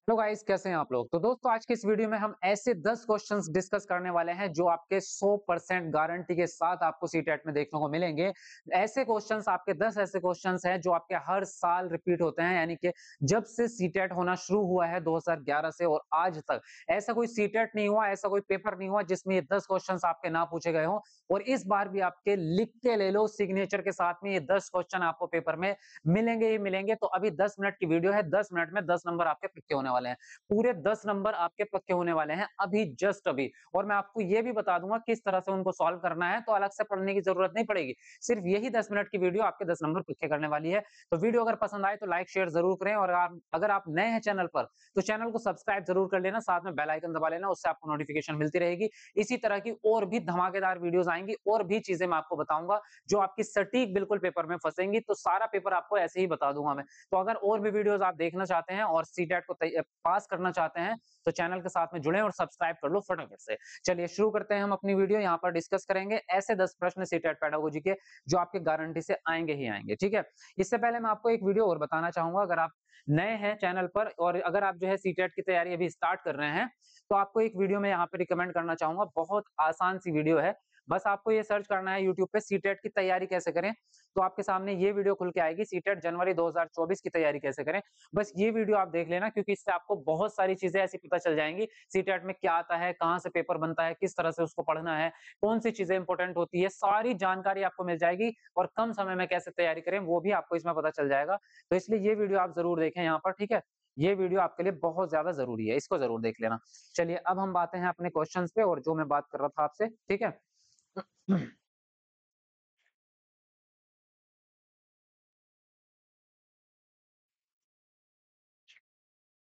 Hello guys, कैसे हैं आप लोग। तो दोस्तों, आज की इस वीडियो में हम ऐसे 10 क्वेश्चंस डिस्कस करने वाले हैं जो आपके 100% गारंटी के साथ आपको सीटेट में देखने को मिलेंगे। ऐसे क्वेश्चंस, आपके 10 ऐसे क्वेश्चंस हैं जो आपके हर साल रिपीट होते हैं, यानी कि जब से सीटेट होना शुरू हुआ है 2011 से और आज तक ऐसा कोई सीटेट नहीं हुआ, ऐसा कोई पेपर नहीं हुआ जिसमें ये 10 क्वेश्चंस आपके ना पूछे गए हों। और इस बार भी आपके लिख के ले लो सिग्नेचर के साथ में, ये 10 क्वेश्चन आपको पेपर में मिलेंगे ही मिलेंगे। तो अभी 10 मिनट की वीडियो है, 10 मिनट में 10 नंबर आपके पक्के होने वाले हैं। पूरे 10 नंबर आपके पक्के होने वाले हैं अभी, जस्ट अभी। और मैं आपको ये भी बता दूंगा किस तरह से उनको सॉल्व करना है, तो अलग से पढ़ने की जरूरत नहीं पड़ेगी। सिर्फ यही 10 मिनट की वीडियो आपके 10 नंबर पक्के करने वाली है। तो वीडियो अगर पसंद आए तो लाइक शेयर जरूर करें, और अगर आप नए हैं चैनल पर तो चैनल को सब्सक्राइब जरूर कर लेना, साथ में बेल आइकन दबा लेना, उससे आपको नोटिफिकेशन मिलती रहेगी। इसी तरह की और भी धमाकेदार वीडियोस आएंगी, और भी चीजें मैं आपको बताऊंगा जो आपकी सटीक बिल्कुल पेपर में फंसेंगी। तो सारा पेपर आपको ऐसे ही बता दूंगा मैं। तो अगर और भी वीडियोस आप देखना चाहते हैं और सीटेट को पास करना चाहते हैं तो चैनल के साथ में जुड़े और सब्सक्राइब कर लो फटाफट से। चलिए शुरू करते हैं हम अपनी वीडियो। यहाँ पर डिस्कस करेंगे ऐसे 10 प्रश्न सीटेट पेडागोजी के जो आपके गारंटी से आएंगे ही आएंगे, ठीक है। इससे पहले मैं आपको एक वीडियो और बताना चाहूंगा। अगर आप नए हैं चैनल पर और अगर आप जो है सीटेट की तैयारी अभी स्टार्ट कर रहे हैं, तो आपको एक वीडियो में यहाँ पे रिकमेंड करना चाहूंगा। बहुत आसान सी वीडियो है, बस आपको ये सर्च करना है यूट्यूब पे सीटेट की तैयारी कैसे करें, तो आपके सामने ये वीडियो खुल के आएगी, सीटेट जनवरी 2024 की तैयारी कैसे करें। बस ये वीडियो आप देख लेना, क्योंकि इससे आपको बहुत सारी चीजें ऐसी पता चल जाएंगी सीटेट में क्या आता है, कहां से पेपर बनता है, किस तरह से उसको पढ़ना है, कौन सी चीजें इंपॉर्टेंट होती है, सारी जानकारी आपको मिल जाएगी। और कम समय में कैसे तैयारी करें वो भी आपको इसमें पता चल जाएगा। तो इसलिए ये वीडियो आप जरूर देखें यहाँ पर, ठीक है। ये वीडियो आपके लिए बहुत ज्यादा जरूरी है, इसको जरूर देख लेना। चलिए अब हम बातें हैं अपने क्वेश्चंस पे, और जो मैं बात कर रहा था आपसे, ठीक है।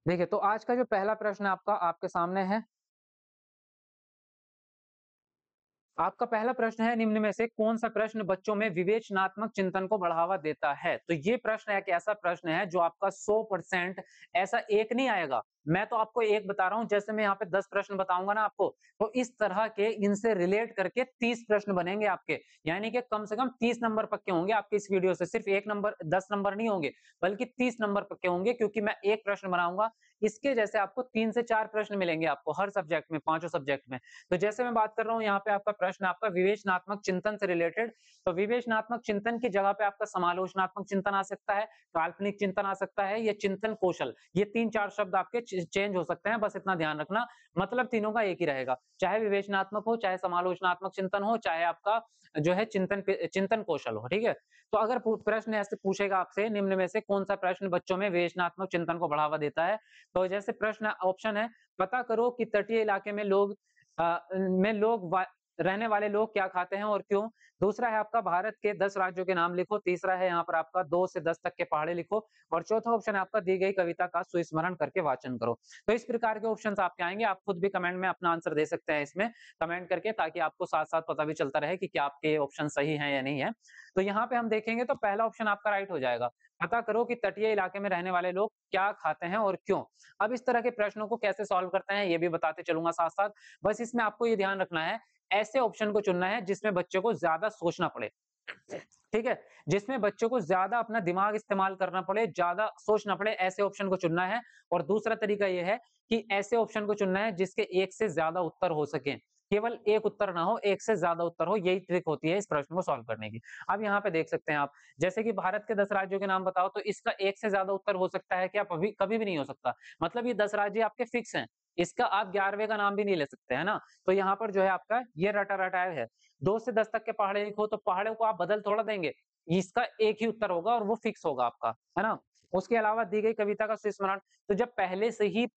देखिए, तो आज का जो पहला प्रश्न आपका आपके सामने है। आपका पहला प्रश्न है, निम्न में से कौन सा प्रश्न बच्चों में विवेचनात्मक चिंतन को बढ़ावा देता है। तो ये प्रश्न एक ऐसा प्रश्न है जो आपका 100% ऐसा एक नहीं आएगा। मैं तो आपको एक बता रहा हूं, जैसे मैं यहाँ पे 10 प्रश्न बताऊंगा ना आपको, तो इस तरह के इनसे रिलेट करके 30 प्रश्न बनेंगे आपके। यानी कि कम से कम 30 नंबर पक्के होंगे आपके इस वीडियो से। सिर्फ एक नंबर 10 नंबर नहीं होंगे, बल्कि 30 नंबर पक्के होंगे, क्योंकि मैं एक प्रश्न बनाऊंगा, इसके जैसे आपको 3 से 4 प्रश्न मिलेंगे आपको हर सब्जेक्ट में, पांचों सब्जेक्ट में। तो जैसे मैं बात कर रहा हूँ यहाँ पे, आपका प्रश्न आपका विवेचनात्मक चिंतन से रिलेटेड। तो विवेचनात्मक चिंतन की जगह पे आपका समालोचनात्मक चिंतन आ सकता है, काल्पनिक चिंतन आ सकता है, या चिंतन कौशल। ये 3-4 शब्द आपके चेंज हो सकते हैं, बस इतना ध्यान रखना। मतलब तीनों का एक ही रहेगा, चाहे विवेचनात्मक हो, चाहे समालोचनात्मक चिंतन हो, चाहे आपका जो है चिंतन कौशल हो, ठीक है। तो अगर प्रश्न ऐसे पूछेगा आपसे, निम्न में से कौन सा प्रश्न बच्चों में विवेचनात्मक चिंतन को बढ़ावा देता है, तो जैसे प्रश्न ऑप्शन है, पता करो कि तटीय इलाके में रहने वाले लोग क्या खाते हैं और क्यों। दूसरा है आपका, भारत के 10 राज्यों के नाम लिखो। तीसरा है यहाँ पर आपका 2 से 10 तक के पहाड़े लिखो। और चौथा ऑप्शन है आपका, दी गई कविता का सुस्मरण करके वाचन करो। तो इस प्रकार के ऑप्शन आपके आएंगे। आप खुद भी कमेंट में अपना आंसर दे सकते हैं इसमें, कमेंट करके, ताकि आपको साथ साथ पता भी चलता रहे कि क्या आपके ऑप्शन सही है या नहीं है। तो यहाँ पे हम देखेंगे तो पहला ऑप्शन आपका राइट हो जाएगा, पता करो कि तटीय इलाके में रहने वाले लोग क्या खाते हैं और क्यों। अब इस तरह के प्रश्नों को कैसे सॉल्व करते हैं ये भी बताते चलूंगा साथ साथ। बस इसमें आपको ये ध्यान रखना है, ऐसे ऑप्शन को चुनना है जिसमें बच्चों को ज्यादा सोचना पड़े, ठीक है। जिसमें बच्चों को ज्यादा अपना दिमाग इस्तेमाल करना पड़े, ज्यादा सोचना पड़े, ऐसे ऑप्शन को चुनना है। और दूसरा तरीका यह है कि ऐसे ऑप्शन को चुनना है जिसके एक से ज्यादा उत्तर हो सके, केवल एक उत्तर ना हो, एक से ज्यादा उत्तर हो। यही ट्रिक होती है इस प्रश्न को सॉल्व करने की। अब यहाँ पे देख सकते हैं आप, जैसे कि भारत के 10 राज्यों के नाम बताओ, तो इसका एक से ज्यादा उत्तर हो सकता है क्या? कभी कभी भी नहीं हो सकता। मतलब ये 10 राज्य आपके फिक्स हैं, इसका आप 11वें का नाम भी नहीं ले सकते, है ना। तो यहाँ पर जो है आपका ये रटा रटाया है। 2 से 10 तक के पहाड़े लिखो, तो पहाड़ों को आप बदल थोड़ा देंगे, इसका एक ही उत्तर होगा और वो फिक्स होगा आपका, है ना। उसके अलावा दी गई कविता का सुस्मरण, तो जब पहले से ही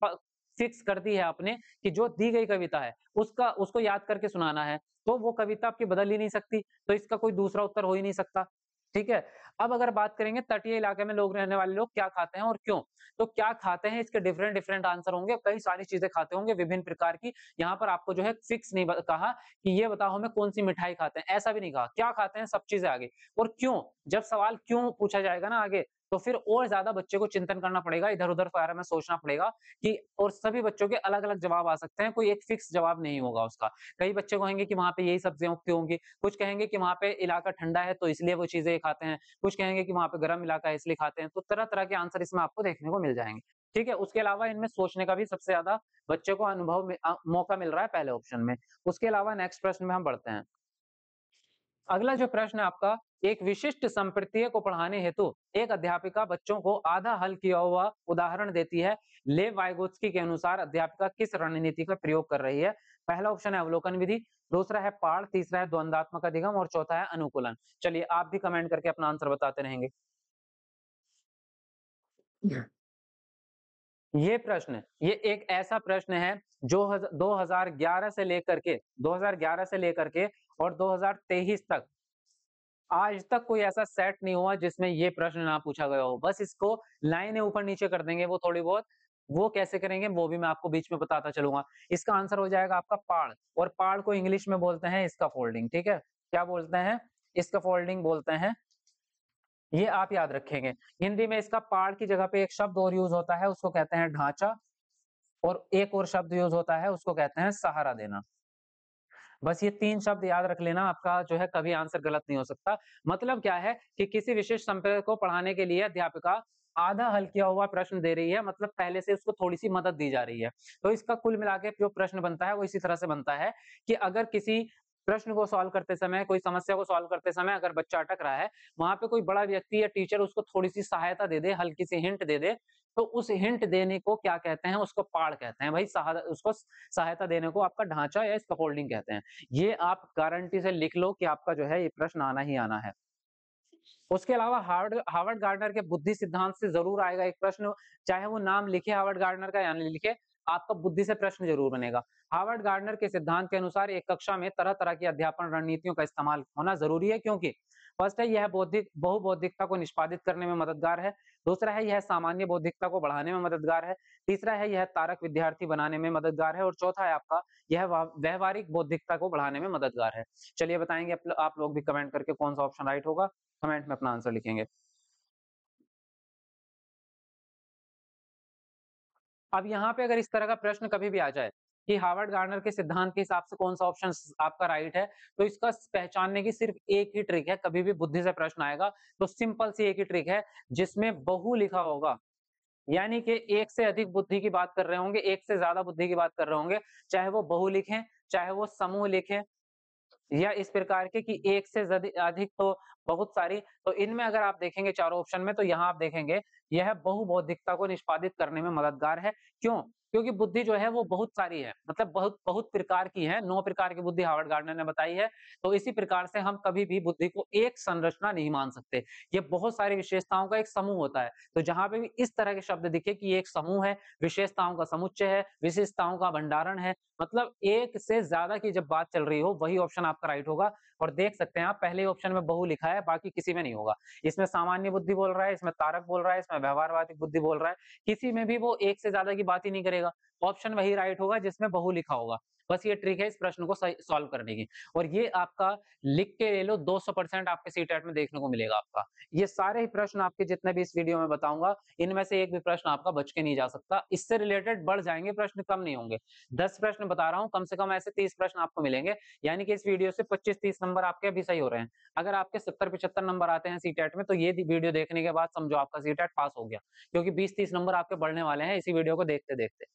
फिक्स कर दी है आपने कि जो दी गई कविता है उसका उसको याद करके सुनाना है, तो वो कविता आपकी बदल ही नहीं सकती, तो इसका कोई दूसरा उत्तर हो ही नहीं सकता, ठीक है। अब अगर बात करेंगे तटीय इलाके में लोग रहने वाले लोग क्या खाते हैं और क्यों, तो क्या खाते हैं इसके डिफरेंट डिफरेंट आंसर होंगे, कई सारी चीजें खाते होंगे विभिन्न प्रकार की। यहाँ पर आपको जो है फिक्स नहीं कहा कि ये बताओ हमें कौन सी मिठाई खाते हैं, ऐसा भी नहीं कहा, क्या खाते हैं सब चीजें आगे। और क्यों, जब सवाल क्यों पूछा जाएगा ना आगे, तो फिर और ज्यादा बच्चे को चिंतन करना पड़ेगा, इधर उधर बारे में सोचना पड़ेगा कि, और सभी बच्चों के अलग अलग जवाब आ सकते हैं, कोई एक फिक्स जवाब नहीं होगा उसका। कई बच्चे कहेंगे कि वहां पे यही सब्जियां उगती होंगी, कुछ कहेंगे कि वहां पे इलाका ठंडा है तो इसलिए वो चीजें खाते हैं, कुछ कहेंगे कि वहां पे गर्म इलाका है इसलिए खाते हैं। तो तरह तरह के आंसर इसमें आपको देखने को मिल जाएंगे। ठीक है, उसके अलावा इनमें सोचने का भी सबसे ज्यादा बच्चे को अनुभव में मौका मिल रहा है पहले ऑप्शन में। उसके अलावा नेक्स्ट प्रश्न में हम बढ़ते हैं। अगला जो प्रश्न है आपका, एक विशिष्ट संप्रत्यय को पढ़ाने हेतु एक अध्यापिका बच्चों को आधा हल किया हुआ उदाहरण देती है। लेव वाइगोत्स्की के अनुसार अध्यापिका किस रणनीति का प्रयोग कर रही है? पहला ऑप्शन है अवलोकन विधि, दूसरा है पाठ, तीसरा है द्वंदात्मक अधिगम और चौथा है अनुकूलन। चलिए आप भी कमेंट करके अपना आंसर बताते रहेंगे। ये प्रश्न, ये एक ऐसा प्रश्न है जो 2011 से लेकर के 2011 से लेकर के और 2023 तक आज तक कोई ऐसा सेट नहीं हुआ जिसमें ये प्रश्न ना पूछा गया हो। बस इसको लाइनें ऊपर नीचे कर देंगे वो थोड़ी बहुत, वो कैसे करेंगे वो भी मैं आपको बीच में बताता चलूंगा। इसका आंसर हो जाएगा आपका पाड़, और पाड़ को इंग्लिश में बोलते हैं इसका फोल्डिंग। ठीक है, क्या बोलते हैं? इसका फोल्डिंग बोलते हैं, ये आप याद रखेंगे। हिंदी में इसका पाड़ की जगह पे एक शब्द और यूज होता है, उसको कहते हैं ढांचा, और एक और शब्द यूज होता है उसको कहते हैं सहारा देना। बस ये 3 शब्द याद रख लेना, आपका जो है कभी आंसर गलत नहीं हो सकता। मतलब क्या है कि किसी विशेष संप्रदाय को पढ़ाने के लिए अध्यापिका आधा हल किया हुआ प्रश्न दे रही है, मतलब पहले से उसको थोड़ी-सी मदद दी जा रही है। तो इसका कुल मिला के जो प्रश्न बनता है वो इसी तरह से बनता है कि अगर किसी प्रश्न को सॉल्व करते समय, कोई समस्या को सॉल्व करते समय अगर बच्चा अटक रहा है, वहाँ पे कोई बड़ा व्यक्ति या टीचर उसको थोड़ी-सी सहायता दे दे, हल्की सी हिंट दे दे, तो उस हिंट देने को क्या कहते हैं? उसको पाड़ कहते हैं। भाई उसको सहायता देने को आपका ढांचा या स्कैफोल्डिंग कहते हैं। ये आप गारंटी से लिख लो कि आपका जो है ये प्रश्न आना ही आना है। उसके अलावा हार्वर्ड हार्वर्ड गार्डनर के बुद्धि सिद्धांत से जरूर आएगा एक प्रश्न, चाहे वो नाम लिखे हार्वर्ड गार्डनर का या नहीं लिखे, आपका बुद्धि से प्रश्न जरूर बनेगा। हार्वर्ड गार्डनर के सिद्धांत के अनुसार एक कक्षा में तरह तरह की अध्यापन रणनीतियों का इस्तेमाल होना जरूरी है, क्योंकि फर्स्ट है यह बौद्धिक बहुबौद्धिकता को निष्पादित करने में मददगार है, दूसरा है यह सामान्य बौद्धिकता को बढ़ाने में मददगार है, तीसरा है यह तारक विद्यार्थी बनाने में मददगार है, और चौथा है आपका यह व्यवहारिक बौद्धिकता को बढ़ाने में मददगार है। चलिए बताएंगे आप लोग भी कमेंट करके कौन सा ऑप्शन राइट होगा, कमेंट में अपना आंसर लिखेंगे। अब यहाँ पे अगर इस तरह का प्रश्न कभी भी आ जाए कि हार्वर्ड गार्डनर के सिद्धांत के हिसाब से कौन सा ऑप्शन आपका राइट है, तो इसका पहचानने की सिर्फ एक ही ट्रिक है। कभी भी बुद्धि से प्रश्न आएगा तो सिंपल सी एक ही ट्रिक है, जिसमें बहु लिखा होगा, यानी कि एक से अधिक बुद्धि की बात कर रहे होंगे, एक से ज्यादा बुद्धि की बात कर रहे होंगे, चाहे वो बहु लिखें, चाहे वो समूह लिखें, या इस प्रकार के कि एक से अधिक तो बहुत सारी, तो इनमें अगर आप देखेंगे चारों ऑप्शन में, तो यहाँ आप देखेंगे यह बहुबौद्धिकता को निष्पादित करने में मददगार है। क्यों? क्योंकि बुद्धि जो है वो बहुत सारी है, मतलब बहुत बहुत प्रकार की है, 9 प्रकार की बुद्धि हार्वर्ड गार्डनर ने बताई है। तो इसी प्रकार से हम कभी भी बुद्धि को एक संरचना नहीं मान सकते, ये बहुत सारी विशेषताओं का एक समूह होता है। तो जहां पे भी इस तरह के शब्द दिखे कि ये एक समूह है, विशेषताओं का समुच्चय है, विशेषताओं का भंडारण है, मतलब एक से ज्यादा की जब बात चल रही हो, वही ऑप्शन आपका राइट होगा। और देख सकते हैं आप पहले ऑप्शन में बहु लिखा है, बाकी किसी में नहीं होगा। इसमें सामान्य बुद्धि बोल रहा है, इसमें तारक बोल रहा है, इसमें व्यवहारवादी बुद्धि बोल रहा है, किसी में भी वो एक से ज्यादा की बात ही नहीं करेगा। ऑप्शन वही राइट होगा जिसमें बहु लिखा होगा। बस ये ट्रिक है इस प्रश्न को सॉल्व करने की, और ये आपका लिख के ले लो, 200% आपके सीटेट में देखने को मिलेगा आपका। ये सारे ही प्रश्न आपके जितने भी इस वीडियो में बताऊंगा, इनमें से एक भी प्रश्न आपका बच के नहीं जा सकता। इससे रिलेटेड बढ़ जाएंगे प्रश्न, कम नहीं होंगे। 10 प्रश्न बता रहा हूँ, कम से कम ऐसे 30 प्रश्न आपको मिलेंगे, यानी कि इस वीडियो से 25-30 नंबर आपके अभी सही हो रहे हैं। अगर आपके 70-75 नंबर आते हैं सीटेट में, तो ये वीडियो देखने के बाद समझो आपका सीटेट पास हो गया, क्योंकि 20-30 नंबर आपके बढ़ने वाले हैं इसी वीडियो को देखते देखते।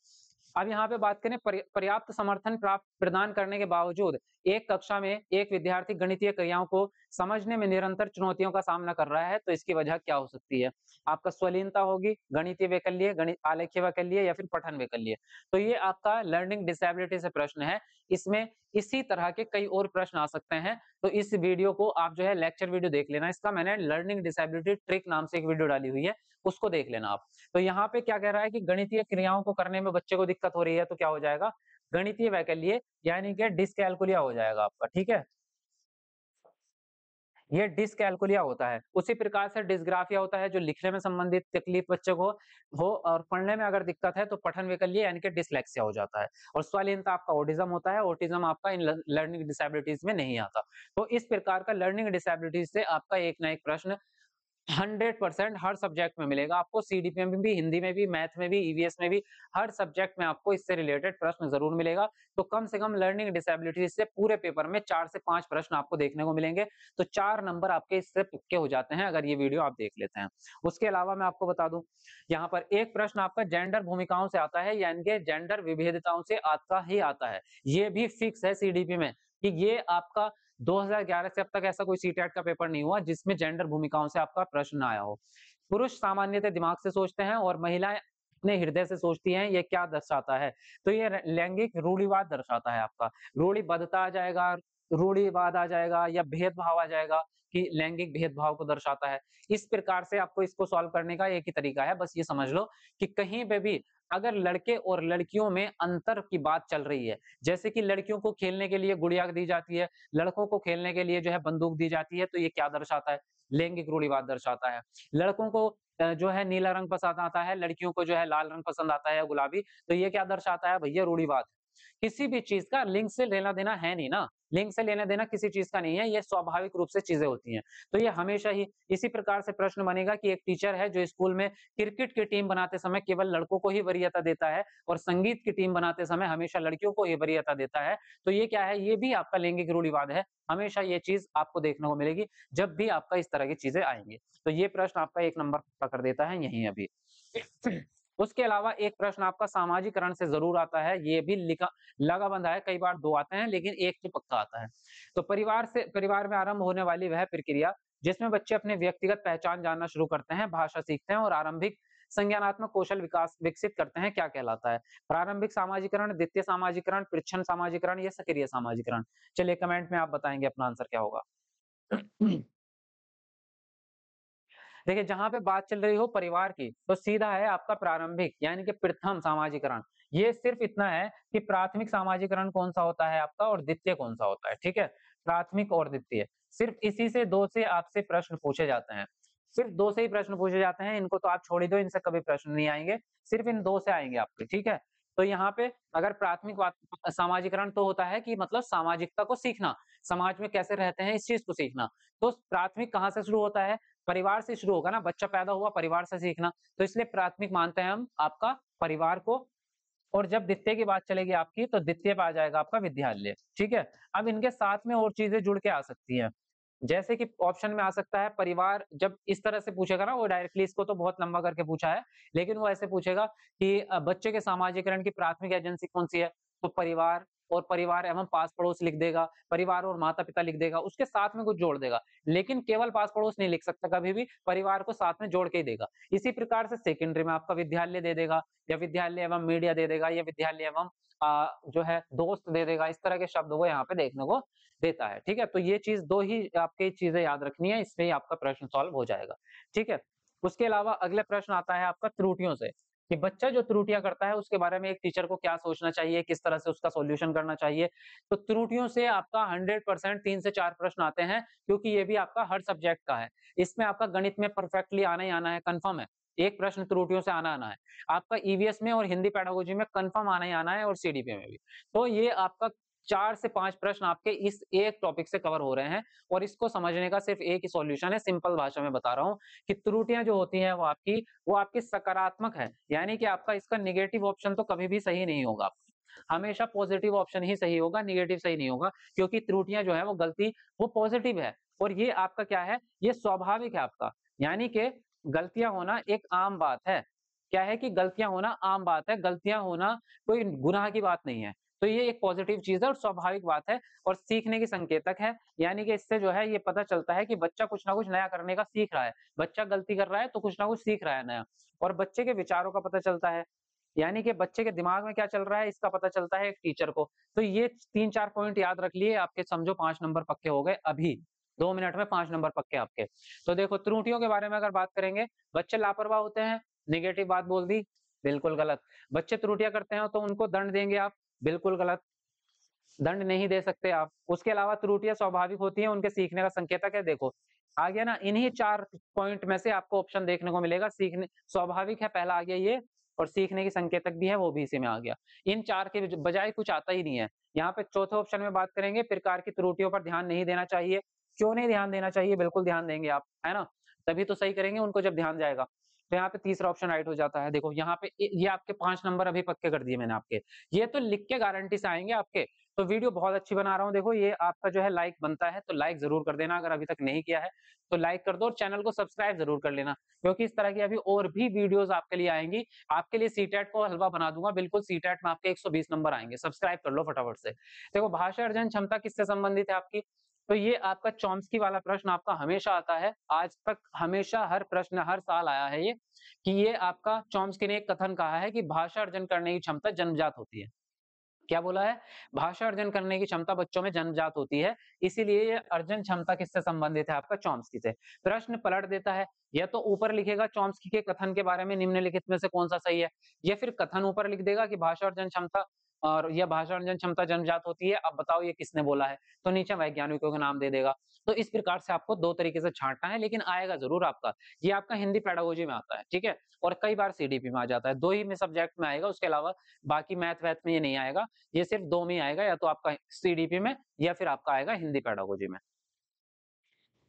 अब यहाँ पे बात करें, पर्याप्त समर्थन प्राप्त प्रदान करने के बावजूद एक कक्षा में एक विद्यार्थी गणितीय क्रियाओं को समझने में निरंतर चुनौतियों का सामना कर रहा है, तो इसकी वजह क्या हो सकती है? आपका स्वलीनता होगी, गणितीय वैकल्य, गणित आलेख्य वैकल्य, या फिर पठन वैकल्य। तो ये आपका लर्निंग डिसेबिलिटी से प्रश्न है। इसमें इसी तरह के कई और प्रश्न आ सकते हैं, तो इस वीडियो को आप जो है लेक्चर वीडियो देख लेना। इसका मैंने लर्निंग डिसेबिलिटी ट्रिक नाम से एक वीडियो डाली हुई है, उसको देख लेना आप। तो यहाँ पे क्या कह रहा है कि गणितीय क्रियाओं को करने में बच्चे को दिक्कत हो रही है, तो क्या हो जाएगा? गणितीय वैकल्य, यानी कि डिसकैलकुलिया हो जाएगा आपका। ठीक है, ये डिसकैलकुलिया होता है। उसी प्रकार से डिस्ग्राफिया होता है, जो लिखने में संबंधित तकलीफ बच्चे को हो, और पढ़ने में अगर दिक्कत है तो पठन वैकल्य यानी कि डिसलेक्सिया हो जाता है। और स्वलीनता आपका ऑटिज्म होता है, ऑटिज्म आपका इन लर्निंग डिसेबिलिटीज में नहीं आता। तो इस प्रकार का लर्निंग डिसेबिलिटीज से आपका एक ना एक प्रश्न 100% हर सब्जेक्ट में मिलेगा आपको, सीडीपी में भी, हिंदी में भी, मैथ में भी, ईवीएस में भी, हर सब्जेक्ट में आपको इससे रिलेटेड प्रश्न जरूर मिलेगा। तो कम से कम लर्निंग डिसेबिलिटी से पूरे पेपर में 4 से 5 प्रश्न आपको देखने को मिलेंगे। तो 4 नंबर आपके इससे पक्के हो जाते हैं अगर ये वीडियो आप देख लेते हैं। उसके अलावा मैं आपको बता दूं, यहाँ पर एक प्रश्न आपका जेंडर भूमिकाओं से आता है, यानी कि जेंडर विभेदताओं से आता ही आता है। ये भी फिक्स है सीडीपी में कि ये आपका 2011 से अब तक ऐसा कोई सीटेट का पेपर नहीं हुआ जिसमें जेंडर भूमिकाओं से आपका प्रश्न आया हो। पुरुष सामान्यतः दिमाग से सोचते हैं और महिलाएं अपने हृदय से सोचती हैं, ये क्या दर्शाता है? तो ये लैंगिक रूढ़िवाद दर्शाता है आपका। रूढ़िबद्धता आ जाएगा, रूढ़िवाद आ जाएगा या भेदभाव आ जाएगा कि लैंगिक भेदभाव को दर्शाता है। इस प्रकार से आपको इसको सॉल्व करने का एक ही तरीका है, बस ये समझ लो कि कहीं पे भी अगर लड़के और लड़कियों में अंतर की बात चल रही है, जैसे कि लड़कियों को खेलने के लिए गुड़िया दी जाती है, लड़कों को खेलने के लिए जो है बंदूक दी जाती है, तो ये क्या दर्शाता है? लैंगिक रूढ़िवाद दर्शाता है। लड़कों को जो है नीला रंग पसंद आता है, लड़कियों को जो है लाल रंग पसंद आता है या गुलाबी, तो ये क्या दर्शाता है भैया? रूढ़िवाद। किसी भी चीज का लिंग से लेना देना है नहीं ना, लिंग से लेना देना किसी चीज का नहीं है, ये स्वाभाविक रूप से चीजें होती हैं। तो ये हमेशा ही इसी प्रकार से प्रश्न बनेगा कि एक टीचर है जो स्कूल में क्रिकेट की टीम बनाते समय केवल लड़कों को ही वरीयता देता है और संगीत की टीम बनाते समय हमेशा लड़कियों को ही वरीयता देता है, तो ये क्या है? ये भी आपका लैंगिक रूढ़िवाद है। हमेशा ये चीज आपको देखने को मिलेगी जब भी आपका इस तरह की चीजें आएंगी। तो ये प्रश्न आपका 1 नंबर पकड़ देता है यहीं अभी। उसके अलावा एक प्रश्न आपका सामाजिकरण से जरूर आता है, ये भी लिखा लगा बंधा है, कई बार 2 आते हैं लेकिन एक तो पक्का आता है। तो परिवार में आरंभ होने वाली वह प्रक्रिया जिसमें बच्चे अपने व्यक्तिगत पहचान जानना शुरू करते हैं, भाषा सीखते हैं और आरंभिक संज्ञानात्मक कौशल विकास विकसित करते हैं, क्या कहलाता है? प्रारंभिक सामाजिकरण, द्वितीय सामाजिकरण, परिच्छन सामाजिकरण या सक्रिय सामाजिकरण? चलिए कमेंट में आप बताएंगे अपना आंसर क्या होगा। देखिए जहां पे बात चल रही हो परिवार की, तो सीधा है आपका प्रारंभिक यानी कि प्रथम सामाजिकरण। ये सिर्फ इतना है कि प्राथमिक सामाजिकरण कौन सा होता है आपका और द्वितीय कौन सा होता है, ठीक है? प्राथमिक और द्वितीय, सिर्फ इसी से 2 से आपसे प्रश्न पूछे जाते हैं। सिर्फ 2 से ही प्रश्न पूछे जाते हैं, इनको तो आप छोड़ ही दो, इनसे कभी प्रश्न नहीं आएंगे, सिर्फ इन 2 से आएंगे आपके, ठीक है? तो यहाँ पे अगर सामाजिकरण तो होता है कि मतलब सामाजिकता को सीखना, समाज में कैसे रहते हैं इस चीज को सीखना। तो प्राथमिक कहाँ से शुरू होता है? परिवार से शुरू होगा ना, बच्चा पैदा हुआ परिवार से सीखना, तो इसलिए प्राथमिक मानते हैं हम आपका परिवार को। और जब द्वितीय की बात चलेगी आपकी, तो द्वितीय पे आ जाएगा आपका विद्यालय, ठीक है? अब इनके साथ में और चीजें जुड़ के आ सकती हैं, जैसे कि ऑप्शन में आ सकता है परिवार। जब इस तरह से पूछेगा ना वो डायरेक्टली, इसको तो बहुत लंबा करके पूछा है, लेकिन वो ऐसे पूछेगा कि बच्चे के सामाजिकरण की प्राथमिक एजेंसी कौन सी है? तो परिवार, और परिवार एवं पास पड़ोस लिख देगा, परिवार और माता पिता लिख देगा, उसके साथ में कुछ जोड़ देगा, लेकिन केवल पास पड़ोस नहीं लिख सकता, कभी भी परिवार को साथ में जोड़ के ही देगा। इसी प्रकार से सेकेंडरी में आपका विद्यालय दे देगा, या विद्यालय एवं मीडिया दे देगा, या विद्यालय एवं जो है दोस्त दे देगा, इस तरह के शब्द वो यहाँ पे देखने को देता है, ठीक है? तो ये चीज 2 ही आपकी चीजें याद रखनी है, इसमें ही आपका प्रश्न सॉल्व हो जाएगा, ठीक है? उसके अलावा अगला प्रश्न आता है आपका त्रुटियों से, कि बच्चा जो त्रुटियां करता है उसके बारे में एक टीचर को क्या सोचना चाहिए, किस तरह से उसका सॉल्यूशन करना चाहिए। तो त्रुटियों से आपका 100% 3 से 4 प्रश्न आते हैं, क्योंकि ये भी आपका हर सब्जेक्ट का है। इसमें आपका गणित में परफेक्टली आना ही आना है, कंफर्म है। एक प्रश्न त्रुटियों से आना आना है। आपका ईवीएस में और हिंदी पेडागोजी में कंफर्म आना ही आना है, और सीडीपी में भी। तो ये आपका 4 से 5 प्रश्न आपके इस एक टॉपिक से कवर हो रहे हैं, और इसको समझने का सिर्फ एक ही सॉल्यूशन है, सिंपल भाषा में बता रहा हूं कि त्रुटियां जो होती हैं वो आपकी सकारात्मक है, यानी कि आपका इसका नेगेटिव ऑप्शन तो कभी भी सही नहीं होगा। हमेशा पॉजिटिव ऑप्शन ही सही होगा, नेगेटिव सही नहीं होगा, क्योंकि त्रुटियां जो है वो गलती वो पॉजिटिव है, और ये आपका क्या है? ये स्वाभाविक है आपका, यानी कि गलतियां होना एक आम बात है। क्या है कि गलतियां होना आम बात है, गलतियां होना कोई गुनाह की बात नहीं है। तो ये एक पॉजिटिव चीज है और स्वाभाविक बात है, और सीखने की संकेतक है, यानी कि इससे जो है ये पता चलता है कि बच्चा कुछ ना कुछ नया करने का सीख रहा है। बच्चा गलती कर रहा है तो कुछ ना कुछ सीख रहा है नया, और बच्चे के विचारों का पता चलता है, यानी कि बच्चे के दिमाग में क्या चल रहा है इसका पता चलता है एक टीचर को। तो ये 3-4 पॉइंट याद रख लिए आपके, समझो 5 नंबर पक्के हो गए अभी 2 मिनट में, 5 नंबर पक्के आपके। तो देखो त्रुटियों के बारे में अगर बात करेंगे, बच्चे लापरवाह होते हैं, नेगेटिव बात बोल दी, बिल्कुल गलत। बच्चे त्रुटियां करते हैं तो उनको दंड देंगे आप, बिल्कुल गलत, दंड नहीं दे सकते आप। उसके अलावा त्रुटियां स्वाभाविक होती हैं, उनके सीखने का संकेतक है, देखो आ गया ना, इन्हीं 4 पॉइंट में से आपको ऑप्शन देखने को मिलेगा। सीखने स्वाभाविक है पहला आ गया ये, और सीखने की संकेतक भी है वो भी इसी में आ गया। इन 4 के बजाय कुछ आता ही नहीं है। यहाँ पे चौथे ऑप्शन में बात करेंगे, प्रकार की त्रुटियों पर ध्यान नहीं देना चाहिए, क्यों नहीं ध्यान देना चाहिए? बिल्कुल ध्यान देंगे आप, है ना? तभी तो सही करेंगे उनको जब ध्यान जाएगा। तो यहाँ पे तीसरा ऑप्शन राइट हो जाता है। देखो यहाँ पे ये आपके 5 नंबर अभी पक्के कर दिए मैंने आपके। ये तो लिख के गारंटी से आएँगे आपके। तो वीडियो बहुत अच्छी बना रहा हूँ, देखो ये आपका जो है लाइक बनता है, तो लाइक ज़रूर कर देना अगर अभी तक नहीं किया है, तो लाइक कर दो और चैनल को सब्सक्राइब ज़रूर कर लेना, क्योंकि इस तरह की अभी और भी वीडियोज़ आपके लिए आएँगी। आपके लिए सीटेट को हलवा बना दूँगा, बिल्कुल सीटेट में आपके 120 नंबर आएँगे, सब्सक्राइब कर लो फटाफट से। देखो भाषा अर्जन क्षमता किससे संबंधित है आपकी? तो ये आपका चॉम्स्की वाला प्रश्न आपका हमेशा आता है, आज तक हमेशा हर प्रश्न हर साल आया है ये, कि ये आपका चॉम्स्की ने एक कथन कहा है कि भाषा अर्जन करने की क्षमता जन्मजात होती है। क्या बोला है? भाषा अर्जन करने की क्षमता बच्चों में जन्मजात होती है, इसीलिए ये अर्जन क्षमता किससे संबंधित है आपका चॉम्स्की से। प्रश्न पलट देता है, या तो ऊपर लिखेगा चॉम्स्की के कथन के बारे में निम्नलिखित में से कौन-सा सही है, या फिर कथन ऊपर लिख देगा कि भाषा अर्जन क्षमता और यह भाषा अर्जन क्षमता जन्मजात होती है, अब बताओ ये किसने बोला है? तो नीचे वैज्ञानिकों के नाम दे देगा। तो इस प्रकार से आपको 2 तरीके से छाँटना है, लेकिन आएगा ज़रूर आपका। ये आपका हिंदी पेडागोजी में आता है, ठीक है? और कई बार सीडीपी में आ जाता है, 2 ही में सब्जेक्ट में आएगा, उसके अलावा बाकी मैथ-वैथ में ये नहीं आएगा। ये सिर्फ 2 में ही आएगा, या तो आपका सीडीपी में या फिर आपका आएगा हिंदी पेडागोजी में।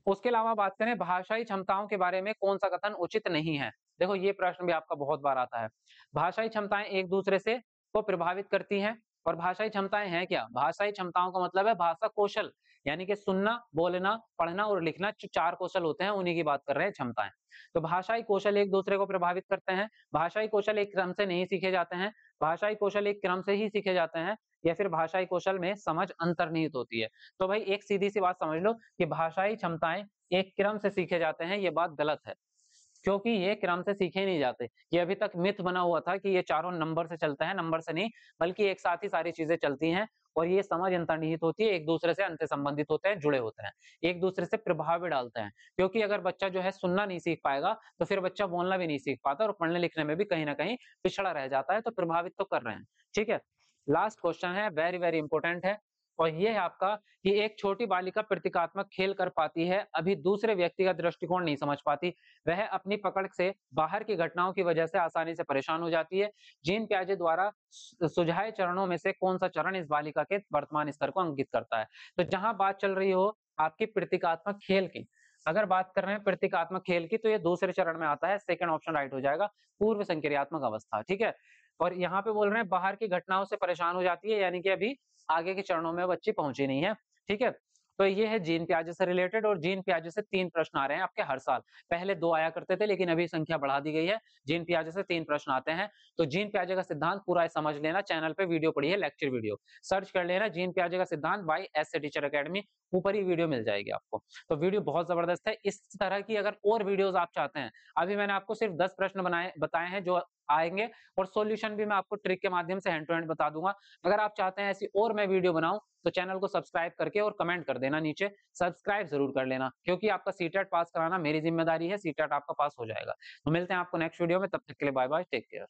उसके अलावा बात करें भाषाई क्षमताओं के बारे में कौन-सा कथन उचित नहीं है? देखो ये प्रश्न भी आपका बहुत बार आता है। भाषाई क्षमताएँ एक-दूसरे से को प्रभावित करती हैं और भाषाई क्षमताएँ हैं क्या? भाषाई क्षमताओं का मतलब है भाषा कौशल, यानी कि सुनना, बोलना, पढ़ना और लिखना जो 4 कौशल होते हैं, उन्हीं की बात कर रहे हैं क्षमताएँ। तो भाषाई कौशल एक-दूसरे को प्रभावित करते हैं, भाषाई कौशल एक क्रम से नहीं सीखे जाते हैं, भाषाई कौशल एक क्रम से ही सीखे जाते हैं, या फिर भाषाई कौशल में समझ अंतर्निहित होती है। तो भाई एक सीधी-सी बात समझ लो कि भाषाई क्षमताएँ एक क्रम से सीखे जाते हैं, ये बात गलत है। क्योंकि ये क्रम से सीखे नहीं जाते। ये अभी तक मिथ बना हुआ था कि ये चारों नंबर से चलता है, नंबर से नहीं, बल्कि एक साथ ही सारी चीज़ें चलती हैं और ये समझ अंतर्निहित होती है, एक-दूसरे से अंत संबंधित होते हैं, जुड़े होते हैं, एक-दूसरे से प्रभाव भी डालते हैं। क्योंकि अगर बच्चा जो है सुनना नहीं सीख पाएगा, तो फिर बच्चा बोलना भी नहीं सीख पाता और पढ़ने-लिखने में भी कहीं न कहीं पिछड़ा रह जाता है, तो प्रभावित तो कर रहे हैं। ठीक है? लास्ट क्वेश्चन है, वेरी, वेरी इंपोर्टेंट है और ये है आपका कि एक छोटी बालिका प्रतीकात्मक खेल कर पाती है, अभी दूसरे व्यक्ति का दृष्टिकोण नहीं समझ पाती। वह अपनी पकड़ से बाहर की घटनाओं की वजह से आसानी से परेशान हो जाती है। जीन पियाजे द्वारा सुझाए चरणों में से कौन-सा चरण इस बालिका के वर्तमान स्तर को इंगित करता है? तो जहाँ बात चल रही हो आपकी प्रतीकात्मक खेल की, अगर बात कर रहे हैं प्रतीकात्मक खेल की, तो ये दूसरे चरण में आता है, सेकंड ऑप्शन राइट हो जाएगा, पूर्व संक्रियात्मक अवस्था, ठीक है? और यहाँ पे बोल रहे हैं बाहर की घटनाओं से परेशान हो जाती है, यानी कि अभी आगे के चरणों में बच्ची पहुंची नहीं है, ठीक है? तो ये है जीन पियाजे से रिलेटेड और जीन पियाजे से 3 प्रश्न आ रहे हैं आपके हर साल। पहले 2 आया करते थे, लेकिन अभी संख्या बढ़ा दी गई है। जीन पियाजे से 3 प्रश्न आते हैं। तो जीन पियाजे का सिद्धांत पूरा समझ लेना, चैनल पे वीडियो पड़ी है, लेक्चर वीडियो। सर्च कर लेना जीन पियाजे का सिद्धांत बाय एसए टीचर अकेडमी, ऊपर ही वीडियो मिल जाएगी आपको। तो वीडियो बहुत ज़बरदस्त है। इस तरह की अगर और वीडियोज़ आप चाहते हैं, अभी मैंने आपको सिर्फ 10 प्रश्न बताए हैं जो आएँगे और सॉल्यूशन भी मैं आपको ट्रिक के माध्यम से हैंड टू हैंड बता दूँगा। अगर आप चाहते हैं ऐसी और मैं वीडियो बनाऊँ, तो चैनल को सब्सक्राइब करके और कमेंट कर देना नीचे, सब्सक्राइब ज़रूर कर लेना, क्योंकि आपका सीटेट पास कराना मेरी ज़िम्मेदारी है, सीटेट आपका पास हो जाएगा। तो मिलते हैं आपको नेक्स्ट वीडियो में, तब तक के लिए बाय बाय, टेक केयर।